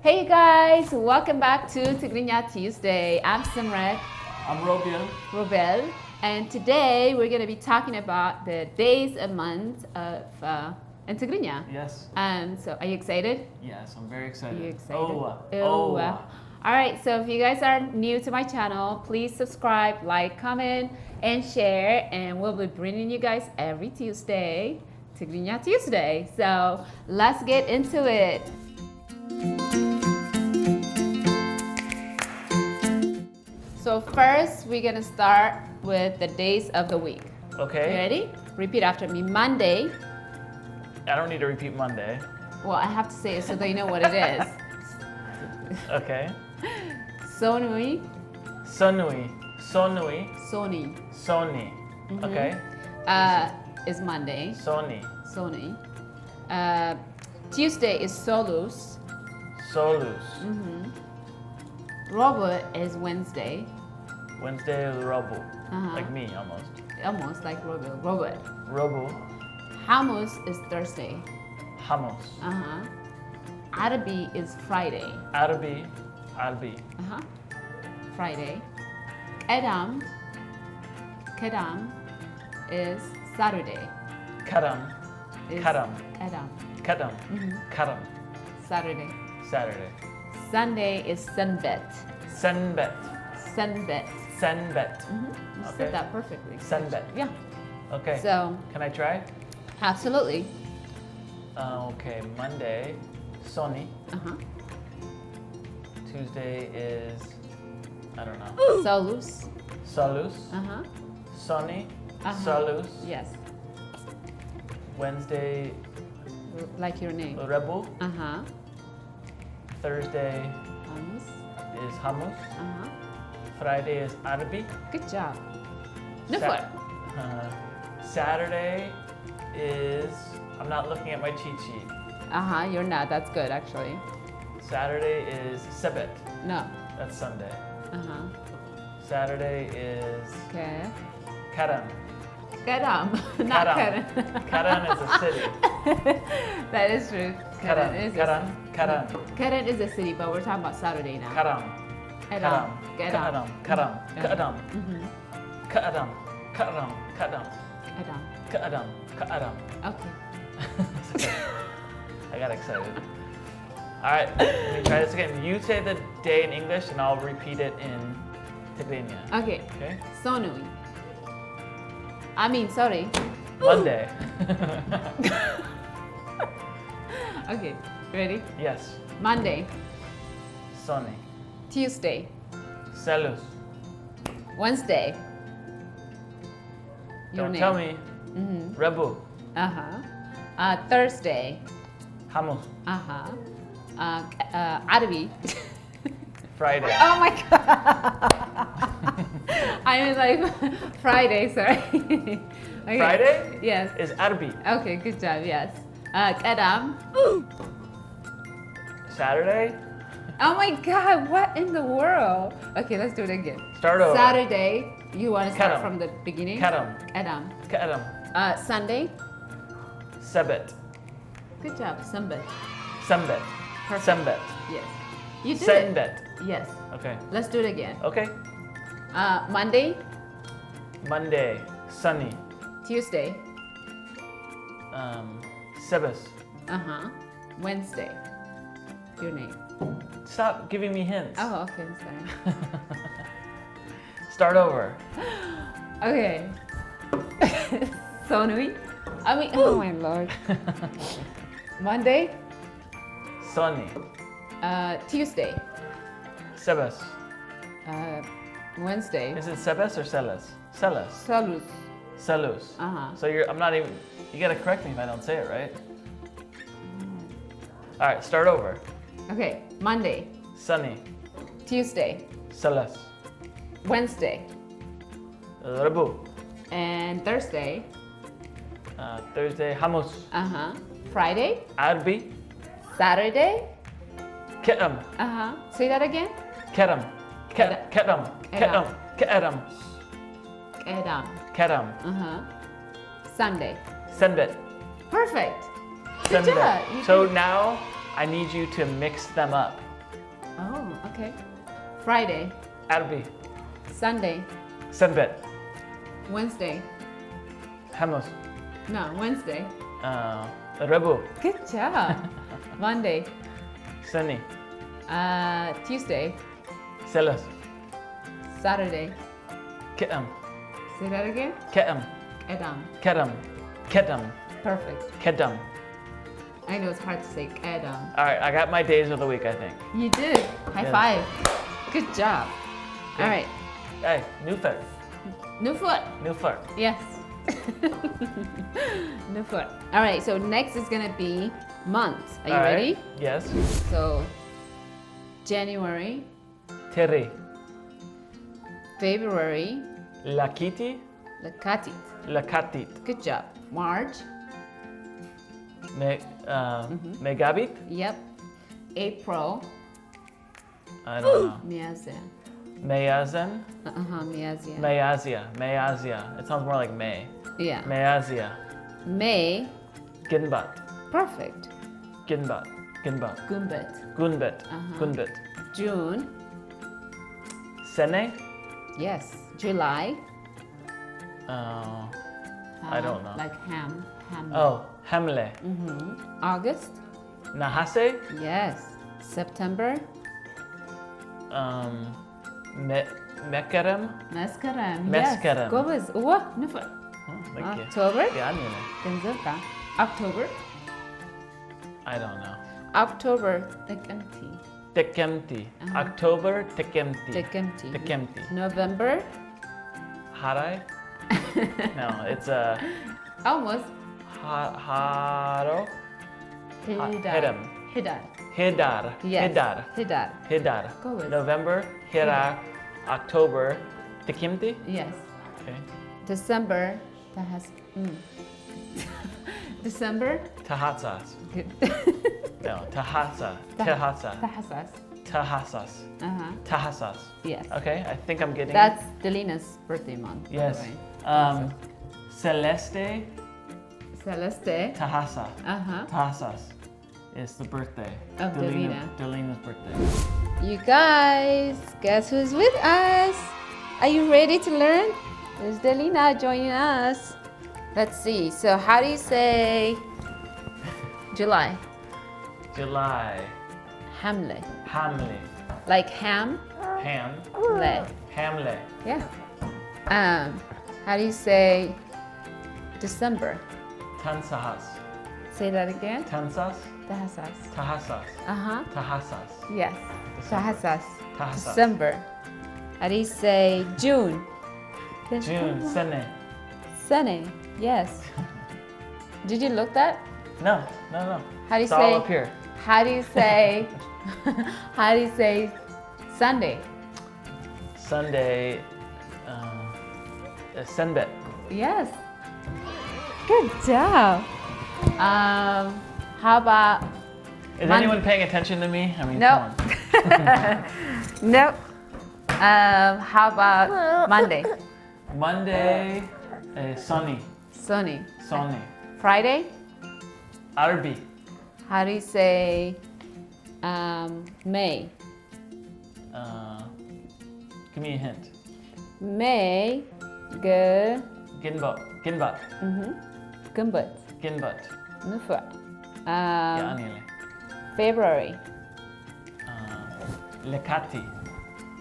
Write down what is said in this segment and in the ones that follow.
Hey guys, welcome back to Tigrinya Tuesday. I'm Semret I'm Russom, and today we're going to be talking about the days and months of in Tigrinya. Yes. So are you excited? Yes, I'm very excited. Are you excited? Oh. All right, so if you guys are new to my channel, please subscribe, like, comment, and share, and we'll be bringing you guys every Tuesday, Tigrinya Tuesday. So let's get into it. So first, we're gonna start with the days of the week. Okay. You ready? Repeat after me. Monday. I don't need to repeat Monday. Well, I have to say it so that you know what it is. Okay. Sonui. Sonui. Soni. Soni. Okay. Is Monday. Soni. Soni. Tuesday is Solus. Solus. Robot is Wednesday. Wednesday is Robo. Uh-huh. Like me, almost. Almost like Robot. Robo. Hamus is Thursday. Hamos. Arabi is Friday. Arabi. Friday. Kedam is Saturday. Karam. Kedam. Saturday. Saturday. Sunday is Senbet. Senbet. You said that perfectly. Senbet. Yeah. Okay. So, Can I try? absolutely. Okay. Monday. Soni. Tuesday is, I don't know. Solus. Solus. Soni. Solus. Yes. Wednesday, Like your name. Rebu. Thursday Hamus. is Hamus. Friday is Arabi. Good job. Sa- Nufar. Saturday is, I'm not looking at my cheat sheet. You're not. That's good, actually. Saturday is Sebet. No. That's Sunday. Saturday is Okay. Karan. Kedam. Not Karan. Karen. Karan is a city. That is true. Karan. is Karan. Karan. Karen is a city, but we're talking about Saturday now. Karam. Kedam. Karam. Karam. Karam. Karam. Karam. Karam. Kedam. Karam. Karam. Okay. I got excited. All right, let me try this again. You say the day in English, and I'll repeat it in Tigrinya. Okay. Okay. Sonui. Sorry. Monday. Okay. Ready? Yes. Monday. Soni. Tuesday. Selus. Wednesday. Your Don't name. tell me. Rebu. Thursday. Hamus. Arabi. Friday. Oh my god. I was like Friday, sorry. Okay. Friday Yes. is Arabi. Okay, good job, yes. Kedam. Saturday. Oh my god, what in the world? Okay, let's do it again. Start over. Saturday, you want to start Kedam. from the beginning? Karam. Kedam. Karam. Sunday. Sebet. Good job, Sunday. Sembet. Perfect. Sembet. Yes. You did Sembet. it. Yes. Okay. Let's do it again. Okay. Monday. Monday. Sunny. Tuesday. Sebes. Wednesday. Your name. Stop giving me hints. Oh, okay, sorry. Start over. Okay. Sonui. Oh my lord. Monday. Sunny. Tuesday. Sebes. Wednesday. Is it Sebes or Celes? Celes. Solus. Celus. So I'm not even, you gotta correct me if I don't say it right. All right, start over. Okay. Monday. Sunny. Tuesday. Celes. Wednesday. Rebu. And Thursday. Thursday. Hamus. Friday. Arabi. Saturday. Keram. Say that again. Keram. Keram. Keram. Keram. Kedam. Keram. Sunday. Senbet. Perfect. Good job. You So now I need you to mix them up. Oh, okay. Friday, Arbi. Sunday, Semret. Wednesday. Hamos. No, Wednesday. Rebu. Good job. Monday, Sunny. Tuesday, Selas. Saturday. Ketam. Say that again. Ketam. Edam. Ketam. Ketam. Perfect. Ketam. I know it's hard to say Edam. All right, I got my days of the week, I think. You did. High Yes. five. Good job. All right. Hey, new foot. New foot. New foot. Yes. New foot. All right. So next is gonna be months. Are you All right. ready? Yes. So January, Teri. February, Lakiti. Lakatit. Lakatit. Good job. March. Megabit. Yep. April. I don't know. Miazia. Mayazan. Miazia. Mayazia. It sounds more like May. Yeah. Mayazia. May. Ginbat. Perfect. Ginbat. Gumbet. Gunbet. Uh-huh. Gunbet. June. Sene. Yes. July. I don't know. Like ham. Oh, Hamle. August. Nahase. Yes. September. Mekerem. Mescaram. Mescaram. Yes. Gobas. What? Nufa. Thank you. October. Yeah, I knew that. Ganzurka. October. I don't know. October. Tekemti. Tekemti. October. Tekemti. Tekemti. Tekemti. November. Harai? No, it's Almost. Haro. Hidar. Hidar. Hidar. Hidar. Yes. Hidar. Hidar. Hidar. Go with. November. Hira. October. Tekimti. Yes. Okay. December. December. Tahatsas. Good. No, Tahasa. Tahasa. Tahasas. Tahasas. Tahasas. Yes. Okay, I think I'm getting it. That's Delina's birthday month. by the Yes. way. Celeste Celeste. Tahasa. Uh-huh. Tahasas is the birthday. Of Delina. Delina's birthday. You guys, guess who's with us? Are you ready to learn? There's Delina joining us. Let's see. So how do you say July? July. Hamle. Hamle. Like ham? Ham. Le. Hamle. Yeah. How do you say December? Tansahas. Say that again. Tansas. Tahasas. Tahasas. Uh-huh. Tahasas. Yes. Tahasas. Tahasas. December. How do you say June? June. Sene. Sene. Yes. Did you look that? No. How do you It's say? all up here. How do you say? How do you say Sunday? Sunday. Senbet. Yes. Good job. How about? Is anyone paying attention to me? I mean, No. come on. Nope. How about Monday? Monday. Sunny. Sunny. Sunny. Friday? Arbi. How do you say May? Give me a hint. May. Ginbat. Ginbat. Gumbut. Ginbat. Nufa. Yeah, anile. February. Lekati.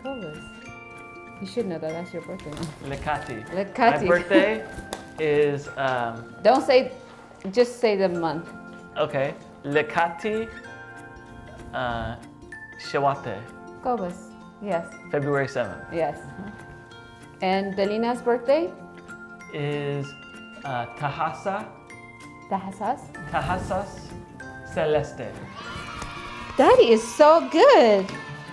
Colors. You should know that. That's your birthday month. Lekati. Lekati. My birthday is Don't say. Just say the month. okay. Lekati. Shawate. Colors. Yes. February 7th Yes. And Delina's birthday? is Tahasa. Tahasas. Tahasas Celeste. That is so good.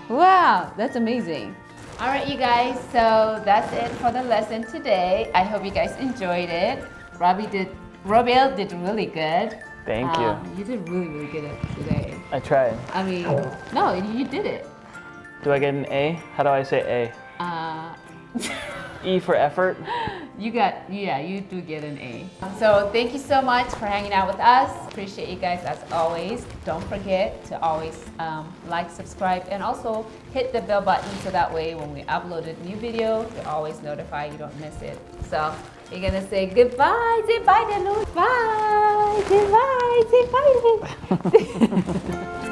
Wow, that's amazing. All right, you guys, so that's it for the lesson today. I hope you guys enjoyed it. Robiel did really good. Thank you. You did really, really good today. I tried. I mean, no, you did it. Do I get an A? How do I say A? E for effort? You do get an A. So thank you so much for hanging out with us. Appreciate you guys as always. Don't forget to always like, subscribe, and also hit the bell button so that way when we upload a new video, you're always notified, you don't miss it. So you're gonna say goodbye. Say bye, Delu. Bye. Say bye. Say bye.